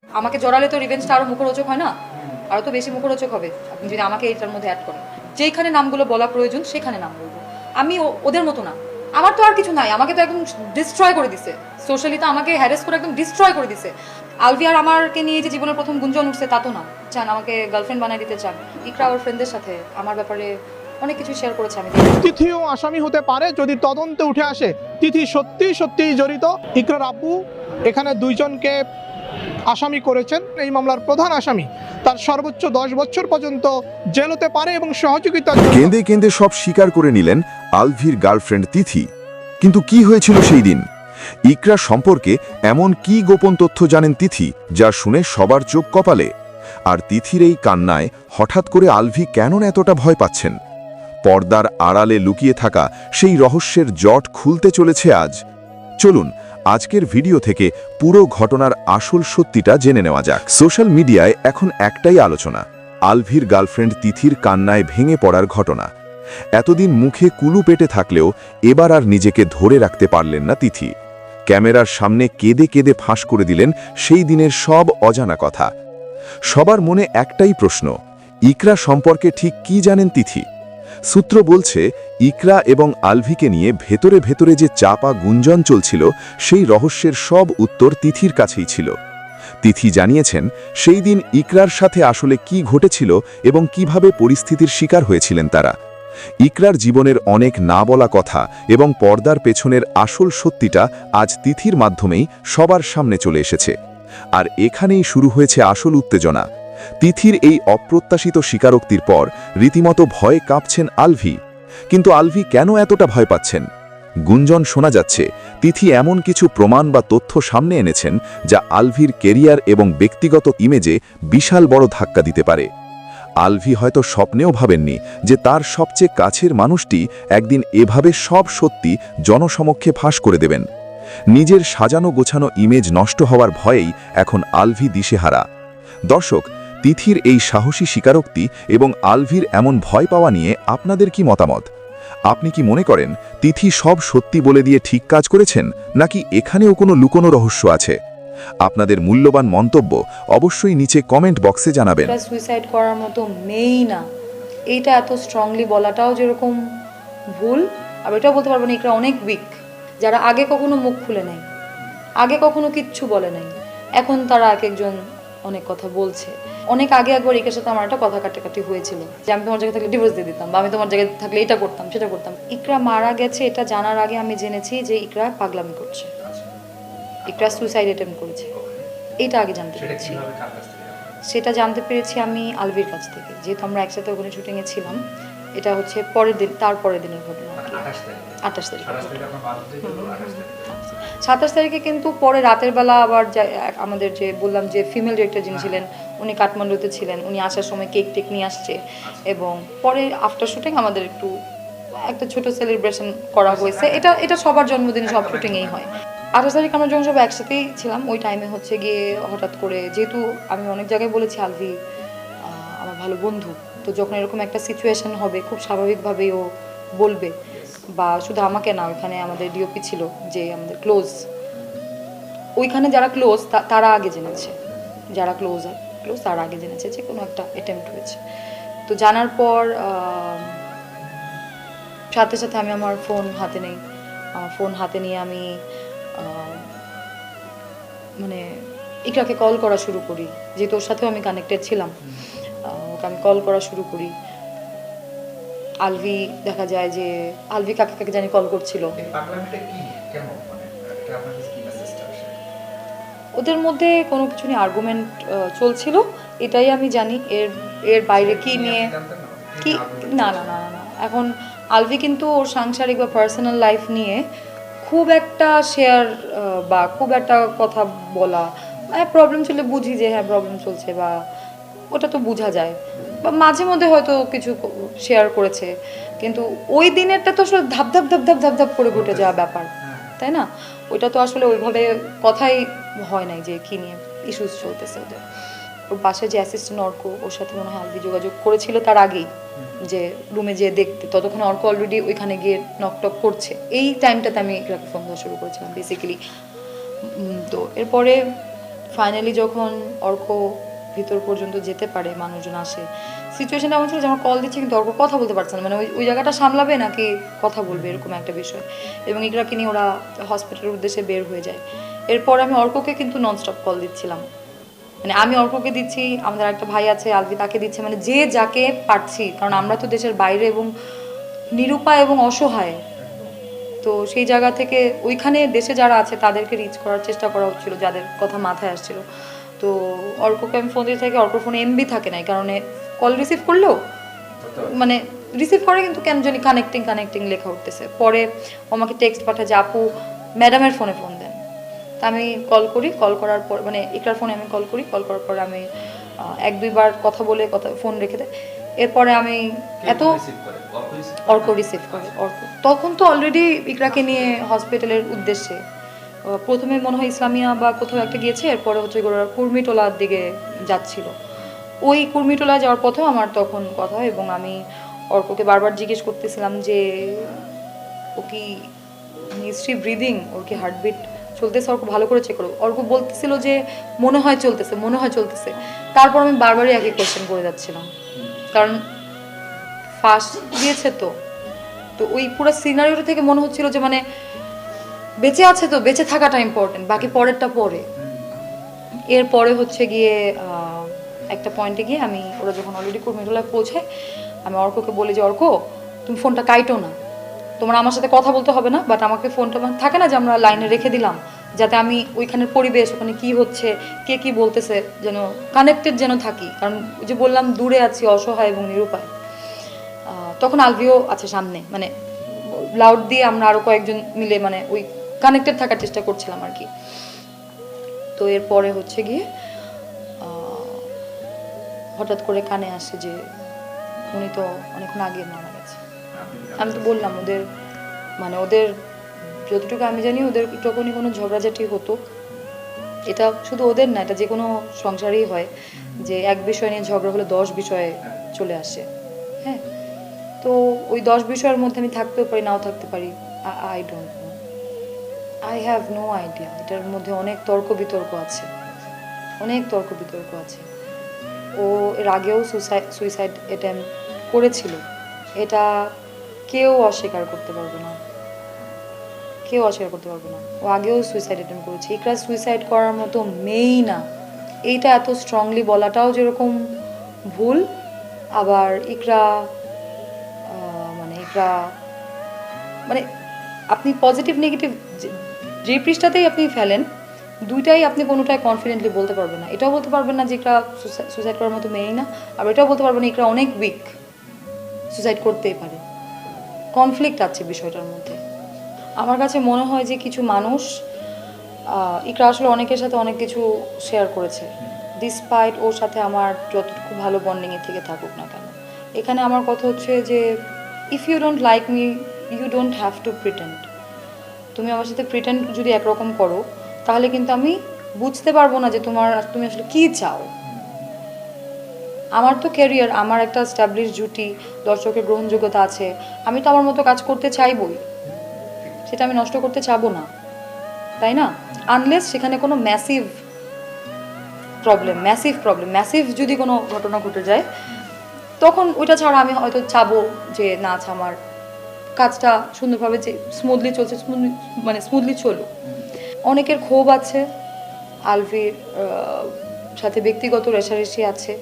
আমাকে জড়ালে তো রিভেঞ্জটা আরও মুখরোচক হয় না, আরও তো বেশি মুখরোচক হবে আপনি যদি আমাকে এটার মধ্যে অ্যাড করেন। যেইখানে নামগুলো বলা প্রয়োজন সেখানে নাম বলবো। আমি ওদের মতো না, আমার তো আর কিছু নাই, আমাকে তো একদম ডিস্ট্রয় করে দিছে সোশ্যালি, তো আমাকে হ্যারেস করে একদম ডিস্ট্রয় করে দিছে। আলভি আর আমাকে নিয়ে যে জীবনের প্রথম গুঞ্জন উঠছে তা তো না, চান আমাকে গার্লফ্রেন্ড বানাই দিতে চান। ইকরা ওর ফ্রেন্ডদের সাথে আমার ব্যাপারে অনেক কিছু শেয়ার করেছে। আমি তিথিও আসামি হতে পারে যদি তদন্তে উঠে আসে তিথি সত্যিই জড়িত। ইকরার আব্বু এখানে দুইজনকে আসামি করেছেন। এই মামলার প্রধান আসামি, তার সর্বোচ্চ 10 বছর পর্যন্ত জেল হতে পারে এবং সহযোগিতা। কেঁদে কেঁদে সব স্বীকার করে নিলেন আলভির গার্লফ্রেন্ড তিথি। কিন্তু কি হয়েছিল সেই দিন? ইকরা সম্পর্কে এমন কি গোপন তথ্য জানেন তিথি, যা শুনে সবার চোখ কপালে? আর তিথির এই কান্নায় হঠাৎ করে আলভি কেন এতটা ভয় পাচ্ছেন? পর্দার আড়ালে লুকিয়ে থাকা সেই রহস্যের জট খুলতে চলেছে আজ। চলুন আজকের ভিডিও থেকে পুরো ঘটনার আসল সত্যিটা জেনে নেওয়া যাক। সোশ্যাল মিডিয়ায় এখন একটাই আলোচনা, আলভির গার্লফ্রেন্ড তিথির কান্নায় ভেঙে পড়ার ঘটনা। এতদিন মুখে কুলু পেটে থাকলেও এবার আর নিজেকে ধরে রাখতে পারলেন না তিথি। ক্যামেরার সামনে কেঁদে কেঁদে ফাঁস করে দিলেন সেই দিনের সব অজানা কথা। সবার মনে একটাই প্রশ্ন, ইকরা সম্পর্কে ঠিক কি জানেন তিথি? সূত্র বলছে ইকরা এবং আলভিকে নিয়ে ভেতরে ভেতরে যে চাপা গুঞ্জন চলছিল সেই রহস্যের সব উত্তর তিথির কাছেই ছিল। তিথি জানিয়েছেন সেই দিন ইকরার সাথে আসলে কি ঘটেছিল এবং কিভাবে পরিস্থিতির শিকার হয়েছিলেন তারা। ইকরার জীবনের অনেক না বলা কথা এবং পর্দার পেছনের আসল সত্যিটা আজ তিথির মাধ্যমেই সবার সামনে চলে এসেছে। আর এখানেই শুরু হয়েছে আসল উত্তেজনা। তিথির এই অপ্রত্যাশিত স্বীকারোক্তির পর রীতিমতো ভয়ে কাঁপছেন আলভি। কিন্তু আলভি কেন এতটা ভয় পাচ্ছেন? গুঞ্জন শোনা যাচ্ছে তিথি এমন কিছু প্রমাণ বা তথ্য সামনে এনেছেন যা আলভির কেরিয়ার এবং ব্যক্তিগত ইমেজে বিশাল বড় ধাক্কা দিতে পারে। আলভি হয়তো স্বপ্নেও ভাবেননি যে তার সবচেয়ে কাছের মানুষটি একদিন এভাবে সব সত্যি জনসমক্ষে ফাঁস করে দেবেন। নিজের সাজানো গোছানো ইমেজ নষ্ট হওয়ার ভয়েই এখন আলভি দিশেহারা। দর্শক, তিথির এই সাহসী স্বীকারোক্তি এবং আলভির এমন ভয় পাওয়া নিয়ে আপনাদের কি মতামত? আপনি কি মনে করেন তিথি সব সত্যি বলে দিয়ে ঠিক কাজ করেছেন, নাকি এখানেও কোনো লুকোনো রহস্য আছে? আপনাদের মূল্যবান মন্তব্য অবশ্যই নিচে কমেন্ট বক্সে জানাবেন। সুইসাইড করার মতো মেয়েই না, এইটা এত স্ট্রংলি বলাটাও যেরকম ভুল, আর এটাও বলতে পারবো না ইকরা অনেক উইক। যারা আগে কখনো মুখ খুলে নাই, আগে কখনো কিচ্ছু বলে নাই, এখন তারা এক একজন অনেক কথা বলছে। অনেক আগে একবার ইকরার সাথে আমার একটা কথা কাটাকাটি হয়েছিল যে আমি তোমার জায়গায় থাকলে ডিভোর্স দিয়ে দিতাম, বা আমি তোমার জায়গায় থাকলে এটা করতাম সেটা করতাম। ইকরা মারা গেছে এটা জানার আগে আমি জেনেছি যে ইকরা পাগলামি করছে, ইকরা সুইসাইড অ্যাটেম্প্ট করেছে। এটা আগে জানতে পেরেছি। সেটা জানতে পেরেছি আমি আলভির কাছ থেকে, যেহেতু আমরা একসাথে ওখানে শুটিংয়ে ছিলাম। এটা হচ্ছে পরের দিন, তারপরের দিনের ঘটনা, 28 তারিখ। 27 তারিখে কিন্তু পরে রাতের বেলা আবার আমাদের যে বললাম যে ফিমেল ডিরেক্টর যিনি ছিলেন উনি কাঠমান্ডুতে ছিলেন, উনি আসার সময় কেক টেক নিয়ে আসছে, এবং পরে আফটার শুটিং আমাদের একটু একটা ছোট সেলিব্রেশন করা হয়েছে। এটা সবার জন্মদিন সব শুটিংয়েই হয়। 28 তারিখ আমরা যখন সব একসাথেই ছিলাম, ওই টাইমে হচ্ছে গিয়ে হঠাৎ করে, যেহেতু আমি অনেক জায়গায় বলেছি আলভি আমার ভালো বন্ধু, তো যখন এরকম একটা সিচুয়েশন হবে খুব স্বাভাবিকভাবেই ও বলবে। বা শুধু আমাকে না, ওইখানে আমাদের ডিওপি ছিল যে আমাদের ক্লোজ, ওইখানে যারা ক্লোজ তারা আগে জেনেছে, যারা ক্লোজ তারা আগে জেনেছে যে কোনো একটা অ্যাটেম্প্ট হয়েছে। তো জানার পর সাথে সাথে আমি আমার ফোন হাতে নেই, আমার ফোন হাতে নিয়ে আমি মানে ইকরাকে কল করা শুরু করি, যেহেতু ওর সাথেও আমি কানেক্টেড ছিলাম। ওকে আমি কল করা শুরু করি। আলভি দেখা যায় যে আলভি কাকে কাকে জানি কল করছিল। ওদের মধ্যে কোনো কিছু নিয়ে আর্গুমেন্ট চলছিল, এটাই আমি জানি। এর বাইরে কি নিয়ে কি না না না না এখন আলভি কিন্তু ওর সাংসারিক বা পার্সোনাল লাইফ নিয়ে খুব একটা শেয়ার বা খুব একটা কথা বলা, প্রবলেম ছিল বুঝি যে হ্যাঁ প্রবলেম চলছে, বা ওটা তো বোঝা যায়, বা মাঝে মধ্যে হয়তো কিছু শেয়ার করেছে, কিন্তু ওই দিনেরটা তো আসলে ধাপ ধাপ ধাপ ধাপ ধাপ ধাপ করে ঘটে যাওয়া ব্যাপার, তাই না? ওইটা তো আসলে ওইভাবে কথাই হয় নাই যে কী নিয়ে ইস্যুস চলতেছে ওদের। ওর পাশে যে অ্যাসিস্ট্যান্ট অর্ক, ওর সাথে মনে হয় আলভি যোগাযোগ করেছিল তার আগেই, যে রুমে যেয়ে দেখতে, ততক্ষণ অর্ক অলরেডি ওইখানে গিয়ে নকটক করছে। এই টাইমটাতে আমি ইকরাকে ফোন দেওয়া শুরু করেছিলাম বেসিক্যালি। তো এরপরে ফাইনালি যখন অর্ক ভিতর পর্যন্ত যেতে পারে, মানুষজন আসে, সিচুয়েশনটা এমন ছিল যে আমার কল দিচ্ছে কিন্তু অর্ক কথা বলতে পারছে না, মানে ওই জায়গাটা সামলাবে নাকি কথা বলবে এরকম একটা বিষয়। এবং ইকরাকে নিয়ে ওরা হসপিটালের উদ্দেশ্যে বের হয়ে যায়। এরপর আমি অর্ককে কিন্তু ননস্টপ কল দিচ্ছিলাম, মানে আমি অর্ককে দিচ্ছি, আমাদের একটা ভাই আছে আলভি তাকে দিচ্ছে, মানে যে যাকে পারছি, কারণ আমরা তো দেশের বাইরে এবং নিরুপায় এবং অসহায়। তো সেই জায়গা থেকে ওইখানে দেশে যারা আছে তাদেরকে রিচ করার চেষ্টা করা হচ্ছিল, যাদের কথা মাথায় আসছিল। তো অর্ককে আমি ফোন দিতে থাকি, অর্কর ফোনে এমবি থাকে না, এই কারণে কল রিসিভ করলেও মানে রিসিভ করে কিন্তু কেন জানি কানেক্টিং লেখা উঠতেছে। পরে ও আমাকে টেক্সট পাঠায় যে আপু ম্যাডামের ফোনে ফোন দেন। তা আমি কল করি, কল করার পর মানে ইকরার ফোনে আমি কল করি, কল করার পরে আমি 1-2বার কথা বলে ফোন রেখে দেয়। এরপরে আমি এত অর্ক রিসিভ করে অর্ক তখন তো অলরেডি ইকরাকে নিয়ে হসপিটালের উদ্দেশ্যে প্রথমে মনে হয় ইসলামিয়া বা কোথাও একটা গিয়েছে, এরপরে হচ্ছে কুর্মিটোলার দিকে যাচ্ছিল। ওই কুর্মিটোলা যাওয়ার পথেও আমার তখন কথা হয় এবং আমি অর্ককে বারবার জিজ্ঞেস করতেছিলাম যে ও কি হিস্ট্রি ব্রিদিং, ওর কি হার্টবিট চলতেছে, অর্ক ভালো করে চেক করো। অর্ক বলতেছিল যে মনে হয় চলতেছে। তারপর আমি বারবারই একই কোয়েশ্চেন করে যাচ্ছিলাম, কারণ ফার্স্ট দিয়েছে তো ওই পুরো সিনারিওটা থেকে মনে হচ্ছিল যে মানে বেঁচে আছে তো বেঁচে থাকাটা ইম্পর্টেন্ট, বাকি পরেরটা পরে। এরপরে হচ্ছে গিয়ে একটা পয়েন্টে গিয়ে আমি ওরা যখন অলরেডি কুর্মিটোলায় পৌঁছায়, আমি অর্ককে বলি যে অর্ক তুমি ফোনটা কাইটো না, তোমার আমার সাথে কথা বলতে হবে না, বাট আমাকে ফোনটা থাকে না যে আমরা লাইনে রেখে দিলাম, যাতে আমি ওইখানের পরিবেশ ওখানে কি হচ্ছে কে কি বলতেছে যেন কানেক্টেড যেন থাকি, কারণ ওই যে বললাম দূরে আছি অসহায় এবং নিরুপায়। তখন আলভিও আছে সামনে, মানে লাউড দিয়ে আমরা আরো কয়েকজন মিলে মানে ওই কানেক্টেড থাকার চেষ্টা করছিলাম আর কি। তো এরপরে হচ্ছে গিয়ে হঠাৎ করে কানে আসে যে উনি তো অনেকক্ষণ আগে মারা গেছে। আমি তো বললাম ওদের যতটুকু আমি জানি ওদের যখনই কোনো ঝগড়াঝাটি হতো, এটা শুধু ওদের না, এটা যে কোনো সংসারেই হয় যে এক বিষয় নিয়ে ঝগড়া হলে 10 বিষয়ে চলে আসে। হ্যাঁ, তো ওই 10 বিষয়ের মধ্যে আমি থাকতেও পারি নাও থাকতে পারি, I don't know, I have no idea. এটার মধ্যে অনেক তর্ক বিতর্ক আছে। ও এর আগেও সুইসাইড অ্যাটেম্প করেছিল, এটা কেউ অস্বীকার করতে পারবে না। ও আগেও সুইসাইড অ্যাটেম্প করেছে। ইকরা সুইসাইড করার মতো মেয়েই না, এইটা এত স্ট্রংলি বলাটাও যেরকম ভুল, আবার ইকরা মানে আপনি পজিটিভ নেগেটিভ যে পৃষ্ঠাতেই আপনি ফেলেন, দুইটাই আপনি কোনোটাই কনফিডেন্টলি বলতে পারবেন না। এটাও বলতে পারবেন না যে ইকরা সুইসাইড করার মতো মেয়েই না, আর এটাও বলতে পারবেন না ইকরা অনেক উইক, সুইসাইড করতেই পারে। কনফ্লিক্ট আছে বিষয়টার মধ্যে। আমার কাছে মনে হয় যে কিছু মানুষ ইকরা আসলে অনেকের সাথে অনেক কিছু শেয়ার করেছে, ডিসপাইট ওর সাথে আমার যতটুকু ভালো বন্ডিংয়ে থেকে থাকুক না কেন। এখানে আমার কথা হচ্ছে যে if you don't like me you don't have to pretend. তুমি আমার সাথে প্রিটেন্ড যদি একরকম করো তাহলে কিন্তু আমি বুঝতে পারবো না যে তুমি আসলে কী চাও। আমার তো ক্যারিয়ার, আমার একটা স্ট্যাবলিশ জুটি, দর্শকের গ্রহণযোগ্যতা আছে, আমি তো আমার মতো কাজ করতে চাইবই, সেটা আমি নষ্ট করতে চাবো না, তাই না? আনলেস সেখানে কোনো ম্যাসিভ যদি কোনো ঘটনা ঘটে যায়, তখন ওইটা ছাড়া আমি হয়তো চাবো যে না আচ্ছা আমার কাজটা সুন্দরভাবে যে স্মুথলি চলুক। অনেকের ক্ষোভ আছে, আলভির সাথে ব্যক্তিগত রেষারেষি আছে,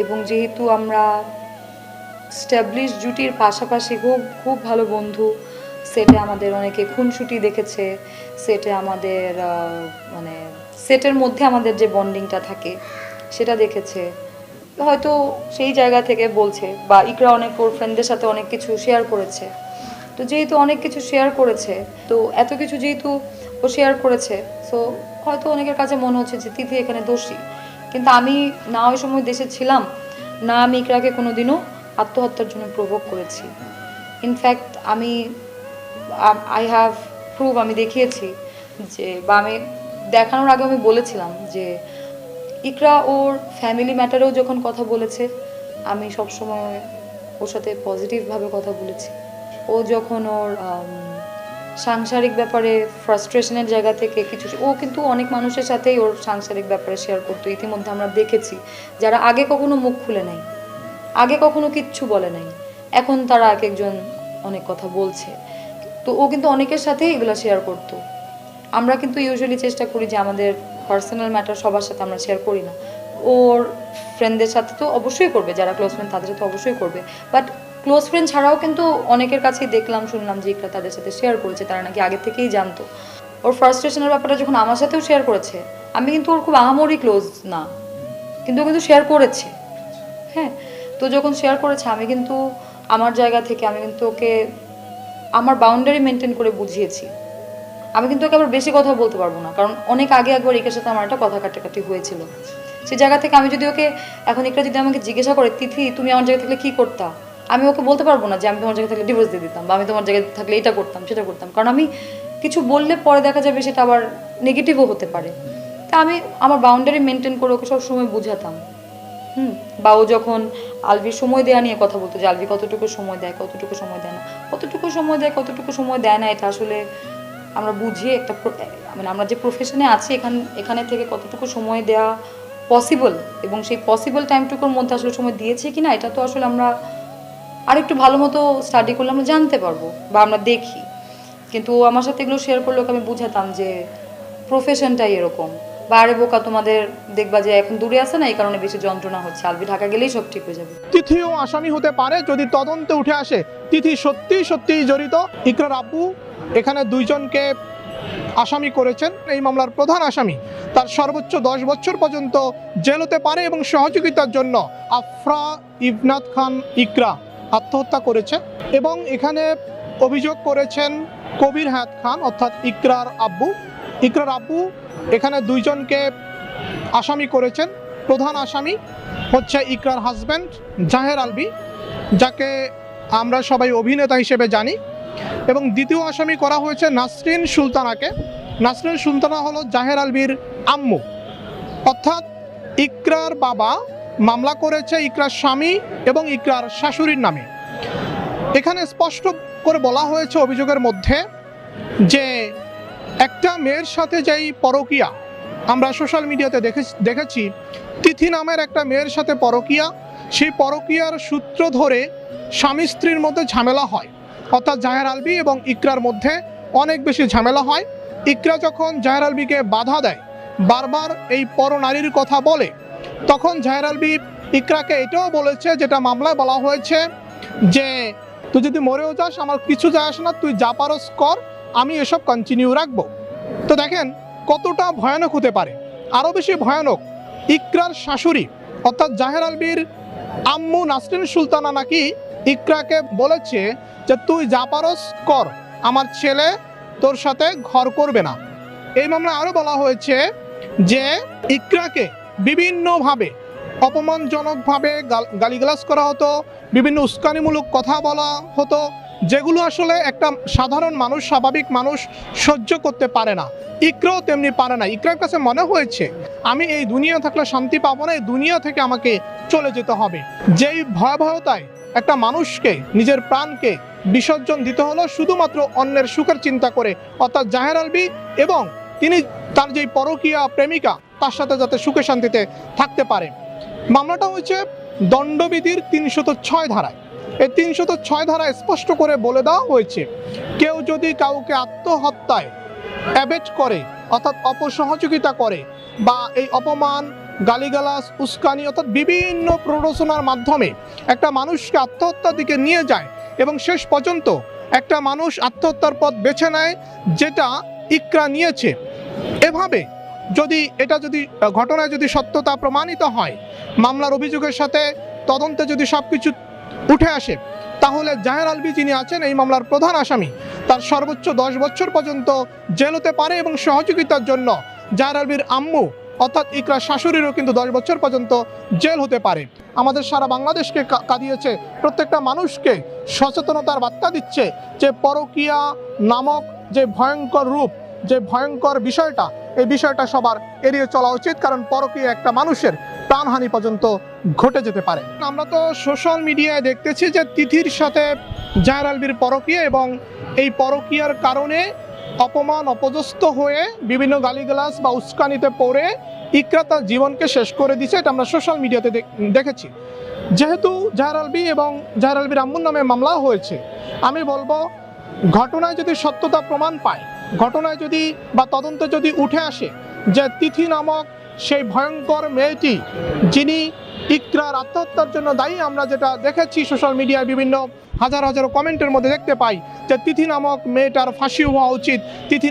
এবং যেহেতু আমরা স্ট্যাবলিশ জুটির পাশাপাশি খুব ভালো বন্ধু, সেটে আমাদের অনেকে খুনসুটি দেখেছে, সেটে আমাদের মানে সেটের মধ্যে আমাদের যে বন্ডিংটা থাকে সেটা দেখেছে, হয়তো সেই জায়গা থেকে বলছে, বা ইকরা অনেক ওর ফ্রেন্ডদের সাথে অনেক কিছু শেয়ার করেছে। তো যেহেতু অনেক কিছু শেয়ার করেছে, তো এত কিছু যেহেতু ও শেয়ার করেছে, সো হয়তো অনেকের কাছে মনে হচ্ছে যে তিথি এখানে দোষী। কিন্তু আমি না ওই সময় দেশে ছিলাম না, আমি ইকরাকে কোনোদিনও আত্মহত্যার জন্য প্রভোগ করেছি। ইনফ্যাক্ট আই হ্যাভ প্রুভ, আমি দেখিয়েছি যে, বা আমি দেখানোর আগে আমি বলেছিলাম যে ইকরা ওর ফ্যামিলি ম্যাটারেও যখন কথা বলেছে আমি সবসময় ওর সাথে পজিটিভভাবে কথা বলেছি। ও যখন ওর সাংসারিক ব্যাপারে ফ্রাস্ট্রেশনের জায়গা থেকে কিছু, ও কিন্তু অনেক মানুষের সাথেই ওর সাংসারিক ব্যাপারে শেয়ার করতো। ইতিমধ্যে আমরা দেখেছি যারা আগে কখনো মুখ খুলে নাই, আগে কখনো কিচ্ছু বলে নাই, এখন তারা এক একজন অনেক কথা বলছে। তো ও কিন্তু অনেকের সাথেই এগুলো শেয়ার করতো। আমরা কিন্তু ইউজুয়ালি চেষ্টা করি যে আমাদের পার্সোনাল ম্যাটার সবার সাথে আমরা শেয়ার করি না। ওর ফ্রেন্ডদের সাথে তো অবশ্যই করবে, যারা ক্লোজ ফ্রেন্ড তাদের সাথে অবশ্যই করবে, বাট ক্লোজ ফ্রেন্ড ছাড়াও কিন্তু অনেকের কাছেই দেখলাম শুনলাম যে ইকরা তাদের সাথে শেয়ার করেছে, তারা নাকি আগে থেকেই জানতো। ওর ফ্রাস্ট্রেশনের ব্যাপারটা যখন আমার সাথেও শেয়ার করেছে, আমি কিন্তু ওর খুব আহামরি ক্লোজ না, কিন্তু ও কিন্তু শেয়ার করেছে। হ্যাঁ, তো যখন শেয়ার করেছে আমি কিন্তু আমার জায়গা থেকে আমি কিন্তু ওকে আমার বাউন্ডারি মেনটেন করে বুঝিয়েছি। আমি কিন্তু ওকে আবার বেশি কথা বলতে পারবো না, কারণ অনেক আগে একবার ইকের সাথে আমার একটা কথা কাটাকাটি হয়েছিল। সেই জায়গা থেকে আমি যদি ওকে এখন ইকরা যদি আমাকে জিজ্ঞাসা করে তিথি তুমি আমার জায়গা থাকলে কী করতা, আমি ওকে বলতে পারবো না যে আমি তোমার জায়গা থাকলে ডিভোর্স দিয়ে দিতাম বা আমি তোমার জায়গায় থাকলে এটা করতাম সেটা করতাম, কারণ আমি কিছু বললে পরে দেখা যাবে সেটা আবার নেগেটিভও হতে পারে। তা আমি আমার বাউন্ডারি মেনটেন করে ওকে সবসময় বুঝাতাম। বা ও যখন আলভির সময় দেওয়া নিয়ে কথা বলতো যে আলভি কতটুকু সময় দেয়, কতটুকু সময় দেয় না, কতটুকু সময় দেয় কতটুকু সময় দেয় না, এটা আসলে আমরা বুঝিয়ে একটা মানে আমরা যে প্রফেশনে আছি এখানে থেকে কতটুকু সময় দেওয়া পসিবল এবং সেই পসিবল টাইমটুকুর মধ্যে আসলে সময় দিয়েছি কি না, এটা তো আসলে আমরা আরেকটু ভালো মতো স্টাডি করলে আমরা জানতে পারবো বা আমরা দেখি। কিন্তু আমার সাথে এগুলো শেয়ার করলে ওকে আমি বুঝাতাম যে প্রফেশনটাই এরকম, বা আরে বোকা তোমাদের দেখবা যে এখন দূরে আসে না এই কারণে বেশি যন্ত্রণা হচ্ছে, আলভি ঢাকা গেলেই সব ঠিক হয়ে যাবে। তিথিও আসামি হতে পারে যদি তদন্তে উঠে আসে তিথি সত্যিই জড়িত। ইকরার আব্বু এখানে দুইজনকে আসামি করেছেন। এই মামলার প্রধান আসামি, তার সর্বোচ্চ 10 বছর পর্যন্ত জেল হতে পারে এবং সহযোগিতার জন্য আফরা ইবনাত খান ইকরা আত্মহত্যা করেছে। এবং এখানে অভিযোগ করেছেন কবির হায়াত খান অর্থাৎ ইকরার আব্বু। ইকরার আব্বু এখানে দুইজনকে আসামি করেছেন। প্রধান আসামি হচ্ছে ইকরার হাজব্যান্ড জাহের আলভি, যাকে আমরা সবাই অভিনেতা হিসেবে জানি, এবং দ্বিতীয় আসামি করা হয়েছে নাসরিন সুলতানাকে। নাসরিন সুলতানা হলো জাহের আলভির আম্মু, অর্থাৎ ইকরার বাবা মামলা করেছে ইকরার স্বামী এবং ইকরার শাশুড়ির নামে। এখানে স্পষ্ট করে বলা হয়েছে অভিযোগের মধ্যে যে একটা মেয়ের সাথে যেই পরকীয়া আমরা সোশ্যাল মিডিয়াতে দেখেছি, তিথি নামের একটা মেয়ের সাথে পরকীয়া, সেই পরকীয়ার সূত্র ধরে স্বামী স্ত্রীর মধ্যে ঝামেলা হয়, অর্থাৎ জাহের আলভি এবং ইকরার মধ্যে অনেক বেশি ঝামেলা হয়। ইকরা যখন জাহের আলভিকে বাধা দেয়, বারবার এই পরনারীর কথা বলে, তখন জাহের আলভি ইকরাকে এটাও বলেছে, যেটা মামলায় বলা হয়েছে, যে তুই যদি মরেও যাস আমার কিছু যায় আসে না, তুই যা পারস কর, আমি এসব কন্টিনিউ রাখবো। তো দেখেন কতটা ভয়ানক হতে পারে। আরও বেশি ভয়ানক, ইকরার শাশুড়ি অর্থাৎ জাহের আলভির আম্মু নাসরিন সুলতানা নাকি ইকরাকে বলেছে যে তুই যা পারস কর, আমার ছেলে তোর সাথে ঘর করবে না। এই মামলায় আরও বলা হয়েছে যে ইকরাকে বিভিন্নভাবে অপমানজনকভাবে গালিগালাজ করা হতো, বিভিন্ন উস্কানিমূলক কথা বলা হতো, যেগুলো আসলে একটা সাধারণ মানুষ, স্বাভাবিক মানুষ সহ্য করতে পারে না। ইকরাও তেমনি পারে না। ইকরার কাছে মনে হয়েছে আমি এই দুনিয়া থাকলে শান্তি পাবো না, এই দুনিয়া থেকে আমাকে চলে যেতে হবে। যেই ভয়াবহতায় একটা মানুষকে নিজের প্রাণকে বিসর্জন দিতে হলো শুধুমাত্র অন্যের সুখের চিন্তা করে, অর্থাৎ জাহের আলভি এবং তিনি তার যেই পরকীয়া প্রেমিকা তার সাথে যাতে সুখে শান্তিতে থাকতে পারে। মামলাটা হয়েছে দণ্ডবিধির 306 ধারায়। এই 306 ধারায় স্পষ্ট করে বলে দেওয়া হয়েছে, কেউ যদি কাউকে আত্মহত্যায় অ্যাবেট করে অর্থাৎ অপসহযোগিতা করে বা এই অপমান, গালিগালাজ, উস্কানি অর্থাৎ বিভিন্ন প্ররোচনার মাধ্যমে একটা মানুষকে আত্মহত্যার দিকে নিয়ে যায় এবং শেষ পর্যন্ত একটা মানুষ আত্মহত্যার পথ বেছে নেয়, যেটা ইকরা নিয়েছে, এভাবে যদি ঘটনায় যদি সত্যতা প্রমাণিত হয়, মামলার অভিযোগের সাথে তদন্তে যদি সব কিছু উঠে আসে, তাহলে জাহের আলভি যিনি আছেন এই মামলার প্রধান আসামি, তার সর্বোচ্চ 10 বছর পর্যন্ত জেল হতে পারে এবং সহযোগিতার জন্য জাহের আলভির আম্মু অর্থাৎ ইকরা শাশুড়িরও কিন্তু 10 বছর পর্যন্ত জেল হতে পারে। আমাদের সারা বাংলাদেশকে কাঁদিয়েছে, প্রত্যেকটা মানুষকে সচেতনতার বার্তা দিচ্ছে যে পরকীয়া নামক যে ভয়ঙ্কর রূপ, যে ভয়ঙ্কর বিষয়টা, এই বিষয়টা সবার এড়িয়ে চলা উচিত, কারণ পরকীয়া একটা মানুষের প্রাণহানি পর্যন্ত ঘটে যেতে পারে। আমরা তো সোশ্যাল মিডিয়ায় দেখতেছি যে তিথির সাথে জাহের আলভির পরকীয়া এবং এই পরকীয়ার কারণে অপমান অপদস্থ হয়ে বিভিন্ন গালিগালাজ বা উস্কানিতে পড়ে ইকরা তার জীবনকে শেষ করে দিছে, এটা আমরা সোশ্যাল মিডিয়াতে দেখেছি। যেহেতু জাহের আলভী এবং জাহের আলভীর আম্মুর নামে মামলা হয়েছে, আমি বলবো ঘটনায় যদি সত্যতা প্রমাণ পায়, ঘটনায় যদি বা তদন্তে যদি উঠে আসে যে তিথি নামক সেই ভয়ঙ্কর মেয়েটি যিনি ইকরার আত্মহত্যার জন্য দায়ী, আমরা যেটা দেখেছি সোশ্যাল মিডিয়ায় বিভিন্ন হাজার হাজার কমেন্টের মধ্যে দেখতে পাই যে তিথি নামক মেয়েটার ফাঁসি হওয়া উচিত, তিথি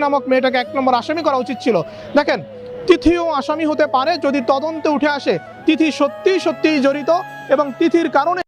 নামক মেয়েটাকে 1 নম্বর আসামি করা উচিত ছিল। দেখেন, তিথিও আসামি হতে পারে যদি তদন্তে উঠে আসে তিথি সত্যিই জড়িত এবং তিথির কারণে